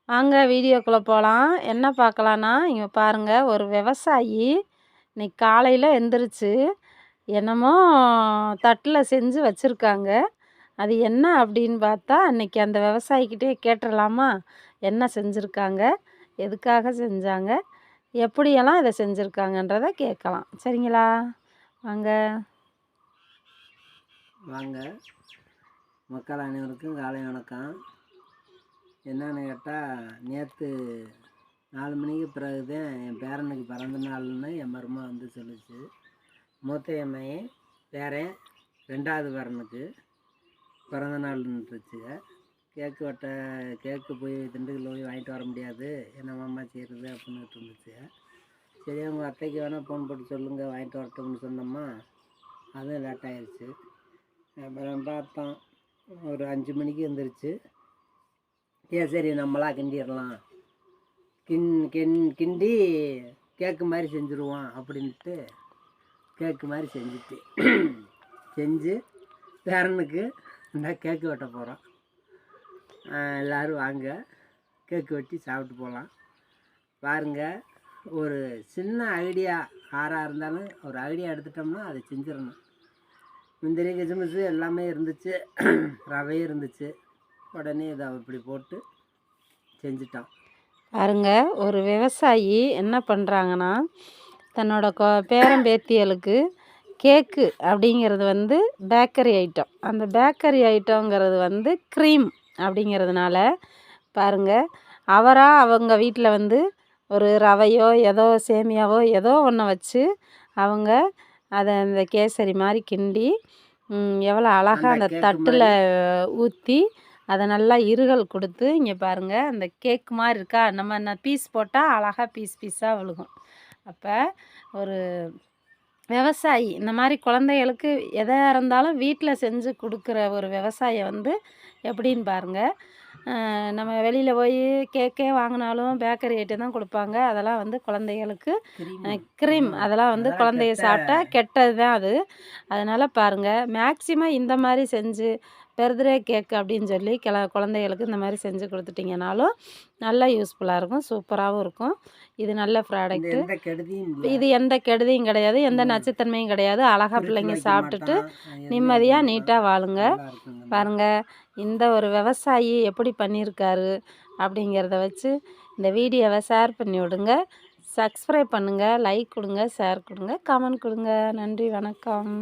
வாங்க வீடியோக்குள்ளே போகலாம். என்ன பார்க்கலான்னா, இங்கே பாருங்கள், ஒரு விவசாயி இன்னைக்கு காலையில் எந்திரிச்சு என்னமோ தட்டில் செஞ்சு வச்சுருக்காங்க. அது என்ன அப்படின்னு பார்த்தா, அன்னைக்கு அந்த விவசாயிக்கிட்டே கேட்டுடலாமா? என்ன செஞ்சுருக்காங்க, எதுக்காக செஞ்சாங்க, எப்படியெல்லாம் இதை செஞ்சுருக்காங்கன்றதை கேட்கலாம். சரிங்களா? வாங்க. வாங்க மக்கள் அனைவருக்கும் காலை வணக்கம். என்னன்னு கேட்டால், நேற்று 4 மணிக்கு பிறகு தான் என் பேரனுக்கு பிறந்த நாள்னு என் மருமா வந்து சொல்லிச்சு. மூத்த எம்மையே பேரன் 2வது பேரனுக்கு பிறந்த நாள்ன்றுச்சுங்க. கேக்கு போய் திண்டுக்கல்ல போய் வாங்கிட்டு வர முடியாது, என்ன மாமா செய்கிறது அப்படின்னுட்டு இருந்துச்சு. சரி, அவங்க அத்தைக்கு வேணால் ஃபோன் போட்டு சொல்லுங்கள் வாங்கிட்டு வரட்டும்னு சொன்னோம்மா. அதுவும் லேட் ஆகிடுச்சு. அப்புறம் பார்த்தோம், ஒரு 5 மணிக்கு எழுந்திரிச்சு, சரி நம்மளா கிண்டிடலாம், கிண்டி கேக்கு மாதிரி செஞ்சுருவோம் அப்படின்ட்டு கேக்கு மாதிரி செஞ்சு பேரனுக்கு இந்த கேக்கு வெட்ட போகிறோம். எல்லோரும் வாங்க, கேக்கு வெட்டி சாப்பிட்டு போகலாம். பாருங்கள், ஒரு சின்ன ஐடியா யாராக இருந்தாலும் ஒரு ஐடியா எடுத்துட்டோம்னா அதை செஞ்சிடணும். முந்திரி கிசுமிசு எல்லாமே இருந்துச்சு, ரவையும் இருந்துச்சு. உடனே இதை இப்படி போட்டு செஞ்சிட்டோம். பாருங்க, ஒரு விவசாயி என்ன பண்ணுறாங்கன்னா, தன்னோட பேரம்பேத்திகளுக்கு கேக்கு அப்படிங்கிறது வந்து பேக்கரி ஐட்டம். அந்த பேக்கரி ஐட்டங்கிறது வந்து க்ரீம் அப்படிங்கிறதுனால பாருங்கள், அவங்க வீட்டில் வந்து ஒரு ரவையோ ஏதோ சேமியாவோ ஏதோ ஒன்று வச்சு அவங்க அதை அந்த கேசரி மாதிரி கிண்டி எவ்வளோ அழகாக அந்த தட்டில் ஊற்றி அதை நல்லா இருகல் கொடுத்து, இங்கே பாருங்கள், அந்த கேக் மாதிரி இருக்கா, நம்ம பீஸ் போட்டால் அழகாக பீஸாக விழுகும். அப்போ ஒரு விவசாயி இந்த மாதிரி குழந்தைகளுக்கு எதாக இருந்தாலும் வீட்டில் செஞ்சு கொடுக்குற ஒரு விவசாயி வந்து எப்படின்னு பாருங்கள். நம்ம வெளியில் போய் கேக்கே வாங்கினாலும் பேக்கரி ஐட்டம் தான் கொடுப்பாங்க. அதெல்லாம் வந்து குழந்தைகளுக்கு க்ரீம், அதெல்லாம் வந்து குழந்தைய சாப்பிட்டா கெட்டது தான் அது. அதனால் பாருங்கள், மேக்சிமம் இந்த மாதிரி செஞ்சு பர்த்டே கேக் அப்படின்னு சொல்லி குழந்தைகளுக்கு இந்த மாதிரி செஞ்சு கொடுத்துட்டிங்கனாலும் நல்லா யூஸ்ஃபுல்லாக இருக்கும், சூப்பராகவும் இருக்கும். இது நல்ல ப்ராடக்ட்டு. இது எந்த கெடுதியும் கிடையாது, எந்த நச்சுத்தன்மையும் கிடையாது. அழகாக பிள்ளைங்க சாப்பிட்டுட்டு நிம்மதியாக நீட்டாக வாழுங்க. பாருங்கள், இந்த ஒரு விவசாயி எப்படி பண்ணியிருக்காரு அப்படிங்கிறத வச்சு இந்த வீடியோவை ஷேர் பண்ணி விடுங்க. சப்ஸ்கிரைப் பண்ணுங்கள், லைக் கொடுங்க, ஷேர் கொடுங்க, கமெண்ட் கொடுங்க. நன்றி, வணக்கம்.